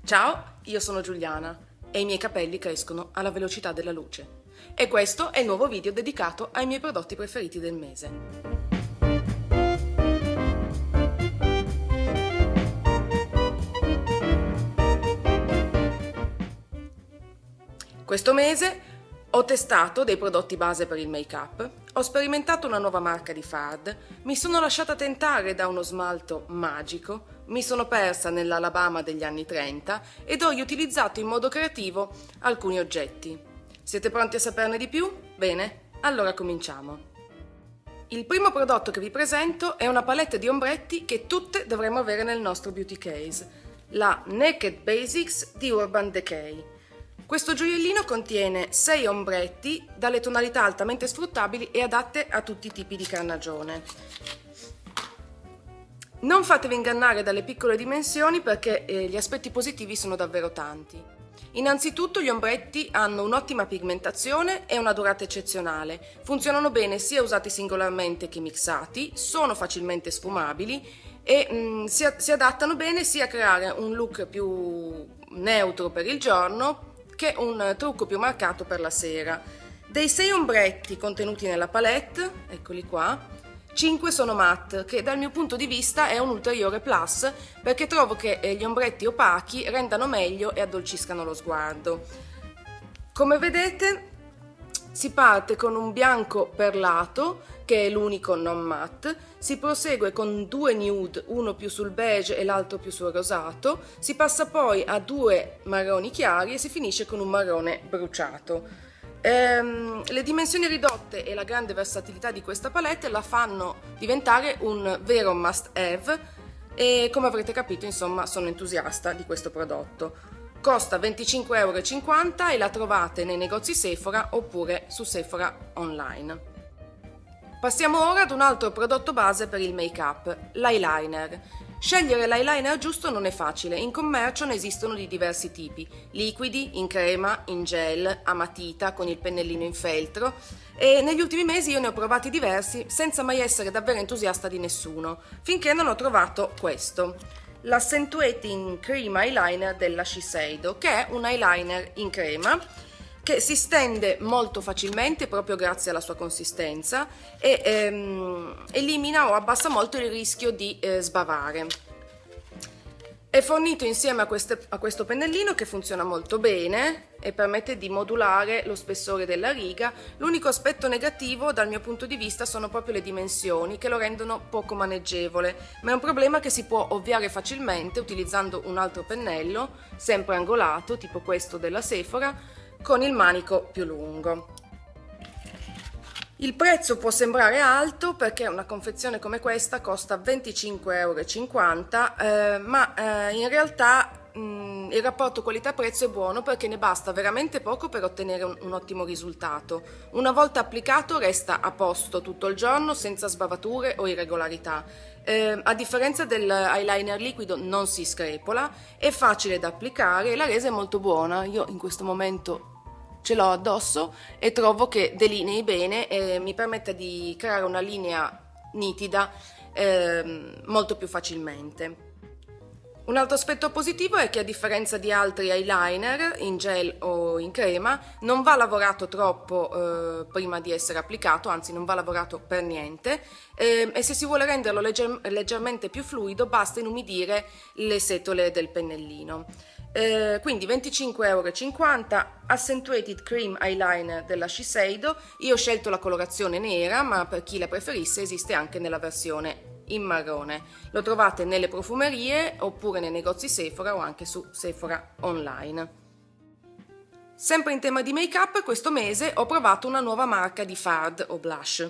Ciao, io sono Giuliana e i miei capelli crescono alla velocità della luce. E questo è il nuovo video dedicato ai miei prodotti preferiti del mese. Questo mese ho testato dei prodotti base per il make-up, ho sperimentato una nuova marca di Fard, mi sono lasciata tentare da uno smalto magico, mi sono persa nell'Alabama degli anni 30 ed ho riutilizzato in modo creativo alcuni oggetti. Siete pronti a saperne di più? Bene, allora cominciamo. Il primo prodotto che vi presento è una palette di ombretti che tutte dovremmo avere nel nostro beauty case, la Naked Basics di Urban Decay. Questo gioiellino contiene 6 ombretti dalle tonalità altamente sfruttabili e adatte a tutti i tipi di carnagione. Non fatevi ingannare dalle piccole dimensioni perché gli aspetti positivi sono davvero tanti. Innanzitutto gli ombretti hanno un'ottima pigmentazione e una durata eccezionale, funzionano bene sia usati singolarmente che mixati, sono facilmente sfumabili e si adattano bene sia a creare un look più neutro per il giorno che un trucco più marcato per la sera. Dei 6 ombretti contenuti nella palette, eccoli qua, 5 sono matte, che dal mio punto di vista è un ulteriore plus perché trovo che gli ombretti opachi rendano meglio e addolciscano lo sguardo. Come vedete si parte con un bianco perlato, che è l'unico non matte, si prosegue con 2 nude, uno più sul beige e l'altro più sul rosato, si passa poi a 2 marroni chiari e si finisce con un marrone bruciato. Le dimensioni ridotte e la grande versatilità di questa palette la fanno diventare un vero must have e come avrete capito, insomma, sono entusiasta di questo prodotto. Costa 25,50 € e la trovate nei negozi Sephora oppure su Sephora online. Passiamo ora ad un altro prodotto base per il make-up, l'eyeliner. Scegliere l'eyeliner giusto non è facile, in commercio ne esistono di diversi tipi, liquidi, in crema, in gel, a matita, con il pennellino in feltro e negli ultimi mesi io ne ho provati diversi senza mai essere davvero entusiasta di nessuno, finché non ho trovato questo. L'Accentuating Cream Eyeliner della Shiseido, che è un eyeliner in crema che si stende molto facilmente proprio grazie alla sua consistenza e elimina o abbassa molto il rischio di sbavare. È fornito insieme a questo pennellino che funziona molto bene e permette di modulare lo spessore della riga. L'unico aspetto negativo dal mio punto di vista sono proprio le dimensioni che lo rendono poco maneggevole, ma è un problema che si può ovviare facilmente utilizzando un altro pennello, sempre angolato, tipo questo della Sephora, con il manico più lungo. Il prezzo può sembrare alto perché una confezione come questa costa 25,50 €, ma in realtà il rapporto qualità-prezzo è buono perché ne basta veramente poco per ottenere un ottimo risultato. Una volta applicato resta a posto tutto il giorno senza sbavature o irregolarità. A differenza dell'eyeliner liquido non si screpola, è facile da applicare e la resa è molto buona. Io in questo momento ce l'ho addosso e trovo che delinei bene e mi permette di creare una linea nitida molto più facilmente. Un altro aspetto positivo è che a differenza di altri eyeliner in gel o in crema non va lavorato troppo prima di essere applicato, anzi non va lavorato per niente e se si vuole renderlo leggermente più fluido basta inumidire le setole del pennellino. Quindi 25,50 €, Accentuated Cream Eyeliner della Shiseido. Io ho scelto la colorazione nera, ma per chi la preferisse esiste anche nella versione in marrone. Lo trovate nelle profumerie oppure nei negozi Sephora o anche su Sephora online. Sempre in tema di make-up, questo mese ho provato una nuova marca di Fard o blush.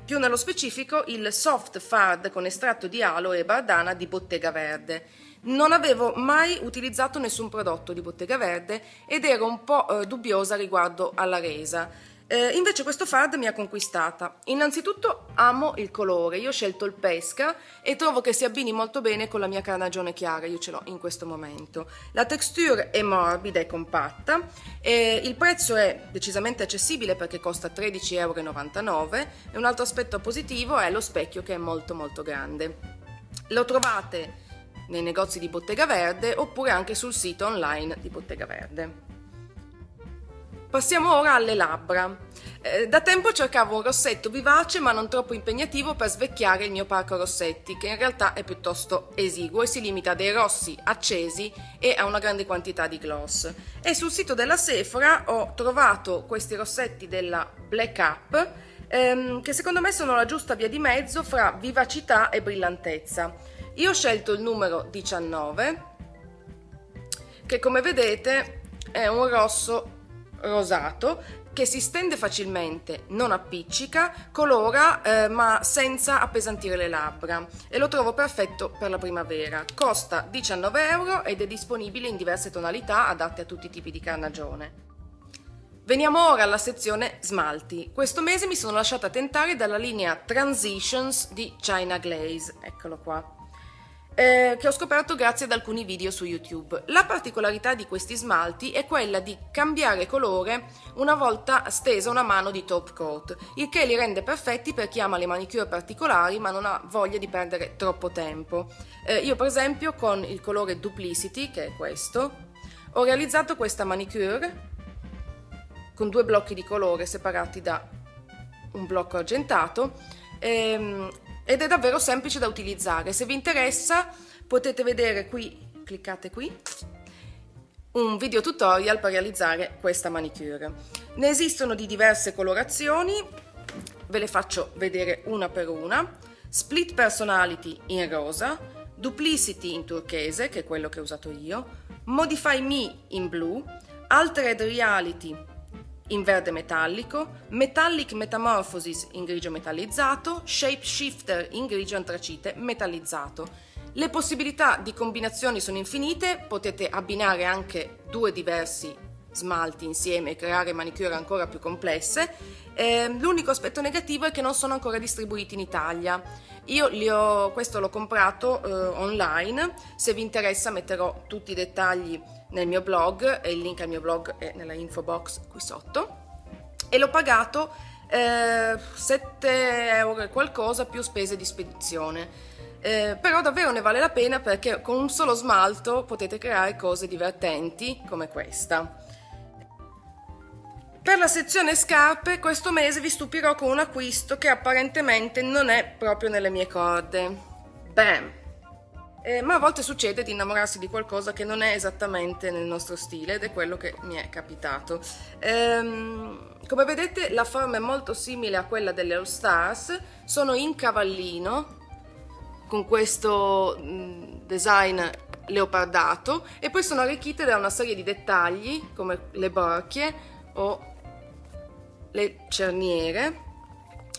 Più nello specifico il Soft Fard con estratto di aloe e bardana di Bottega Verde. Non avevo mai utilizzato nessun prodotto di Bottega Verde ed ero un po' dubbiosa riguardo alla resa. Invece questo Fard mi ha conquistata. Innanzitutto amo il colore, io ho scelto il pesca e trovo che si abbini molto bene con la mia carnagione chiara, io ce l'ho in questo momento. La texture è morbida e compatta, il prezzo è decisamente accessibile perché costa 13,99 € e un altro aspetto positivo è lo specchio che è molto grande. Lo trovate nei negozi di Bottega Verde oppure anche sul sito online di Bottega Verde. Passiamo ora alle labbra. Da tempo cercavo un rossetto vivace ma non troppo impegnativo per svecchiare il mio parco rossetti, che in realtà è piuttosto esiguo e si limita a dei rossi accesi e a una grande quantità di gloss. E sul sito della Sephora ho trovato questi rossetti della Black Up, che secondo me sono la giusta via di mezzo fra vivacità e brillantezza. Io ho scelto il numero 19, che come vedete è un rosso rosato che si stende facilmente, non appiccica, colora ma senza appesantire le labbra, e lo trovo perfetto per la primavera. Costa 19 euro ed è disponibile in diverse tonalità adatte a tutti i tipi di carnagione. Veniamo ora alla sezione smalti. Questo mese mi sono lasciata tentare dalla linea Transitions di China Glaze, eccolo qua, che ho scoperto grazie ad alcuni video su YouTube. La particolarità di questi smalti è quella di cambiare colore una volta stesa una mano di top coat, il che li rende perfetti per chi ama le manicure particolari ma non ha voglia di perdere troppo tempo. Io per esempio con il colore Duplicity, che è questo, ho realizzato questa manicure con 2 blocchi di colore separati da un blocco argentato, ed è davvero semplice da utilizzare. Se vi interessa potete vedere qui, cliccate qui, un video tutorial per realizzare questa manicure. Ne esistono di diverse colorazioni, ve le faccio vedere una per una. Split Personality in rosa, Duplicity in turchese, che è quello che ho usato io, Modify Me in blu, Altered Reality in verde metallico, Metallic Metamorphosis in grigio metallizzato, Shape Shifter in grigio antracite metallizzato. Le possibilità di combinazioni sono infinite, potete abbinare anche 2 diversi smalti insieme e creare manicure ancora più complesse. L'unico aspetto negativo è che non sono ancora distribuiti in Italia. Io questo l'ho comprato online, se vi interessa metterò tutti i dettagli nel mio blog, e il link al mio blog è nella info box qui sotto, e l'ho pagato 7 euro e qualcosa più spese di spedizione, però davvero ne vale la pena perché con un solo smalto potete creare cose divertenti come questa. Per la sezione scarpe questo mese vi stupirò con un acquisto che apparentemente non è proprio nelle mie corde. Bam! Ma a volte succede di innamorarsi di qualcosa che non è esattamente nel nostro stile, ed è quello che mi è capitato. Come vedete la forma è molto simile a quella delle All Stars, sono in cavallino con questo design leopardato e poi sono arricchite da una serie di dettagli come le borchie o le cerniere.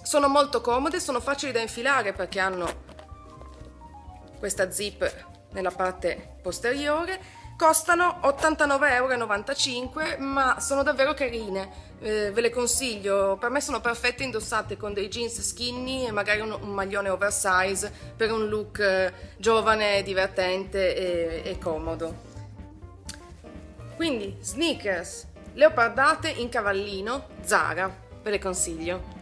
Sono molto comode, sono facili da infilare perché hanno questa zip nella parte posteriore, costano 89,95 euro, ma sono davvero carine, ve le consiglio. Per me sono perfette indossate con dei jeans skinny e magari un maglione oversize per un look giovane, divertente e comodo. Quindi sneakers leopardate in cavallino Zara, ve le consiglio.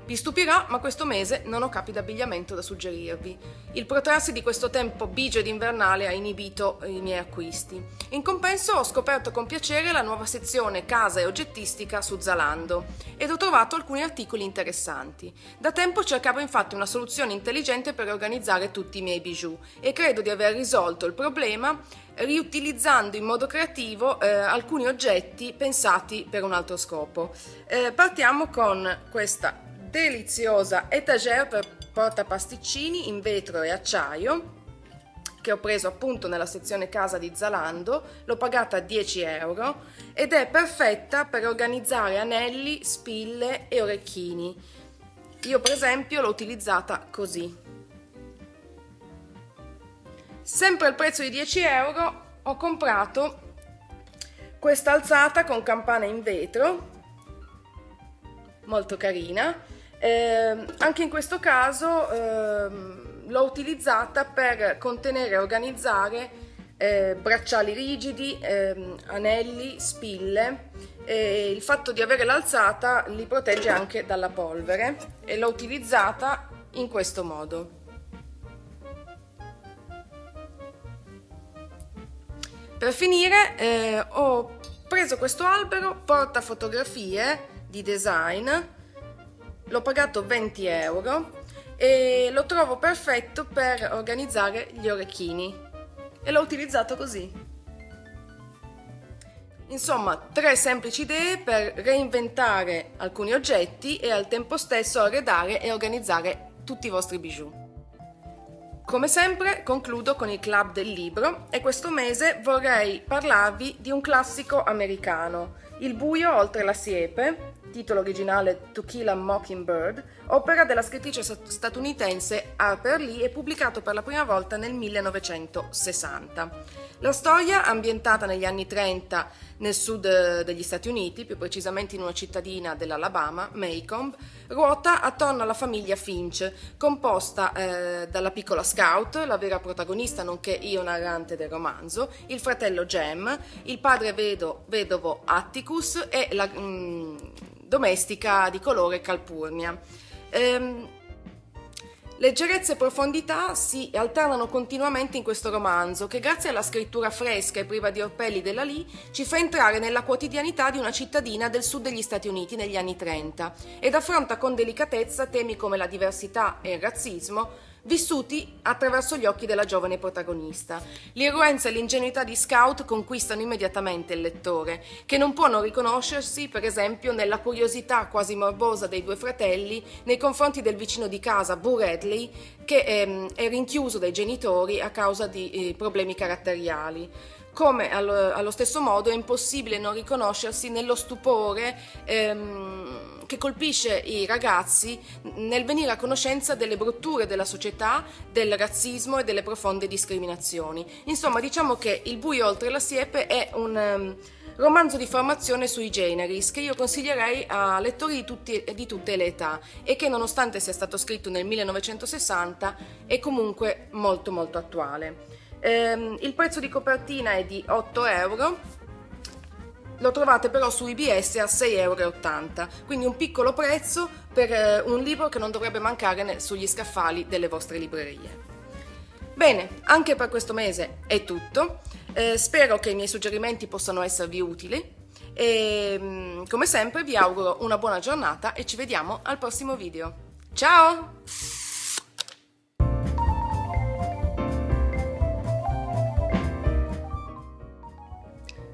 Vi stupirà, ma questo mese non ho capi d'abbigliamento da suggerirvi. Il protrarsi di questo tempo bigio ed invernale ha inibito i miei acquisti. In compenso ho scoperto con piacere la nuova sezione casa e oggettistica su Zalando ed ho trovato alcuni articoli interessanti. Da tempo cercavo infatti una soluzione intelligente per organizzare tutti i miei bijou e credo di aver risolto il problema riutilizzando in modo creativo alcuni oggetti pensati per un altro scopo. Partiamo con questa deliziosa etagère per portapasticcini in vetro e acciaio che ho preso appunto nella sezione casa di Zalando, l'ho pagata 10 euro ed è perfetta per organizzare anelli, spille e orecchini. Io per esempio l'ho utilizzata così. Sempre al prezzo di 10 euro ho comprato questa alzata con campana in vetro, molto carina. Anche in questo caso l'ho utilizzata per contenere e organizzare bracciali rigidi, anelli, spille. Il fatto di avere l'alzata li protegge anche dalla polvere e l'ho utilizzata in questo modo. Per finire ho preso questo albero porta fotografie di design, l'ho pagato 20 euro e lo trovo perfetto per organizzare gli orecchini e l'ho utilizzato così. Insomma, 3 semplici idee per reinventare alcuni oggetti e al tempo stesso arredare e organizzare tutti i vostri bijou. Come sempre concludo con il Club del Libro e questo mese vorrei parlarvi di un classico americano, Il buio oltre la siepe, titolo originale To Kill a Mockingbird, opera della scrittrice statunitense Harper Lee e pubblicato per la prima volta nel 1960. La storia, ambientata negli anni 30 nel sud degli Stati Uniti, più precisamente in una cittadina dell'Alabama, Macomb, ruota attorno alla famiglia Finch, composta dalla piccola Scout, la vera protagonista nonché io narrante del romanzo, il fratello Jem, il padre vedovo Atticus e la domestica di colore Calpurnia. Leggerezza e profondità si alternano continuamente in questo romanzo che grazie alla scrittura fresca e priva di orpelli della Lee ci fa entrare nella quotidianità di una cittadina del sud degli Stati Uniti negli anni 30 ed affronta con delicatezza temi come la diversità e il razzismo vissuti attraverso gli occhi della giovane protagonista. L'irruenza e l'ingenuità di Scout conquistano immediatamente il lettore, che non può non riconoscersi, per esempio, nella curiosità quasi morbosa dei due fratelli nei confronti del vicino di casa, Boo Radley, che è rinchiuso dai genitori a causa di problemi caratteriali. Come allo stesso modo è impossibile non riconoscersi nello stupore che colpisce i ragazzi nel venire a conoscenza delle brutture della società, del razzismo e delle profonde discriminazioni. Insomma, diciamo che Il buio oltre la siepe è un romanzo di formazione sui generis che io consiglierei a lettori di tutte le età e che, nonostante sia stato scritto nel 1960, è comunque molto molto attuale. Il prezzo di copertina è di 8 euro, lo trovate però su IBS a 6,80 euro, quindi un piccolo prezzo per un libro che non dovrebbe mancare sugli scaffali delle vostre librerie. Bene, anche per questo mese è tutto, spero che i miei suggerimenti possano esservi utili e come sempre vi auguro una buona giornata e ci vediamo al prossimo video. Ciao!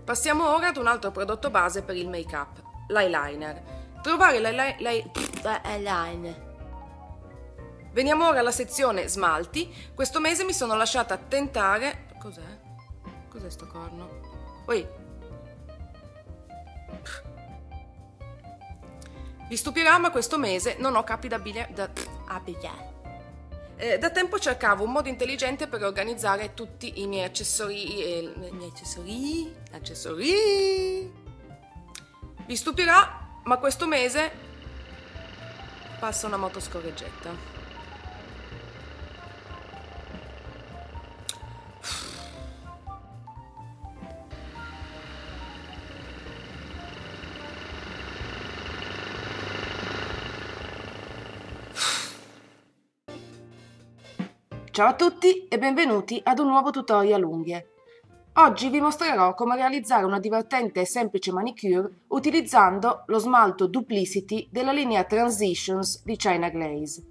Passiamo ora ad un altro prodotto base per il make-up, l'eyeliner. Trovare l'eyeliner. Veniamo ora alla sezione smalti. Questo mese mi sono lasciata tentare... Cos'è? Cos'è sto corno? Oi! Vi stupirà, ma questo mese non ho capi da abbigliare. Da tempo cercavo un modo intelligente per organizzare tutti i miei accessori. Vi stupirà, ma questo mese passa una motoscorreggetta. Ciao a tutti e benvenuti ad un nuovo tutorial unghie. Oggi vi mostrerò come realizzare una divertente e semplice manicure utilizzando lo smalto Duplicity della linea Transitions di China Glaze.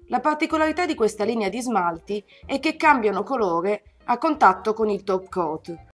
La particolarità di questa linea di smalti è che cambiano colore a contatto con il top coat,